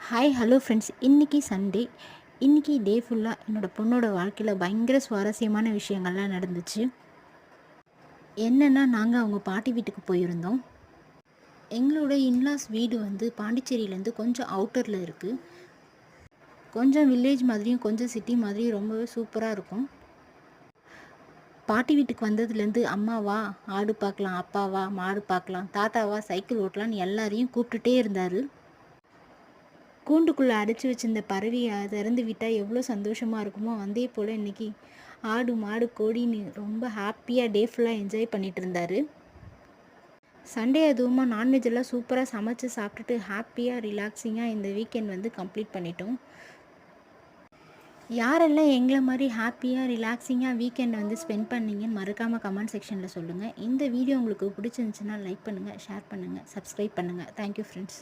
Hi hello friends. இன்றைக்கி Sunday. இன்றைக்கி டே ஃபுல்லாக என்னோடய பொண்ணோட வாழ்க்கையில் பயங்கர சுவாரஸ்யமான விஷயங்கள்லாம் நடந்துச்சு. என்னென்னா, நாங்கள் அவங்க பாட்டி வீட்டுக்கு போயிருந்தோம். எங்களோட இன்லாஸ் வீடு வந்து பாண்டிச்சேரியிலேருந்து கொஞ்சம் அவுட்டரில் இருக்குது. கொஞ்சம் வில்லேஜ் மாதிரியும் கொஞ்சம் சிட்டி மாதிரியும் ரொம்பவே சூப்பராக இருக்கும். பாட்டி வீட்டுக்கு வந்ததுலேருந்து அம்மாவா ஆடு பார்க்கலாம், அப்பாவா மாடு பார்க்கலாம், தாத்தாவா சைக்கிள் ஓட்டலான்னு எல்லாரையும் கூப்பிட்டுட்டே இருந்தார். கூண்டுக்குள்ளே அடைச்சி வச்சிருந்த பறவையை திறந்து விட்டால் எவ்வளோ சந்தோஷமாக இருக்குமோ, அதே போல் இன்றைக்கி ஆடு மாடு கோழின்னு ரொம்ப ஹாப்பியாக டே ஃபுல்லாக என்ஜாய் பண்ணிகிட்டு இருந்தார். சண்டே அதுவுமா நான்வெஜ் எல்லாம் சூப்பராக சமைச்சு சாப்பிட்டுட்டு ஹாப்பியாக ரிலாக்ஸிங்காக இந்த வீக்கெண்ட் வந்து கம்ப்ளீட் பண்ணிட்டோம். யாரெல்லாம் எங்களை மாதிரி ஹாப்பியாக ரிலாக்ஸிங்காக வீக்கெண்ட் வந்து ஸ்பெண்ட் பண்ணிங்கன்னு மறக்காமல் கமெண்ட் செக்ஷனில் சொல்லுங்கள். இந்த வீடியோ உங்களுக்கு பிடிச்சிருந்துச்சுன்னா லைக் பண்ணுங்கள், ஷேர் பண்ணுங்கள், சப்ஸ்கிரைப் பண்ணுங்கள். Thank you friends.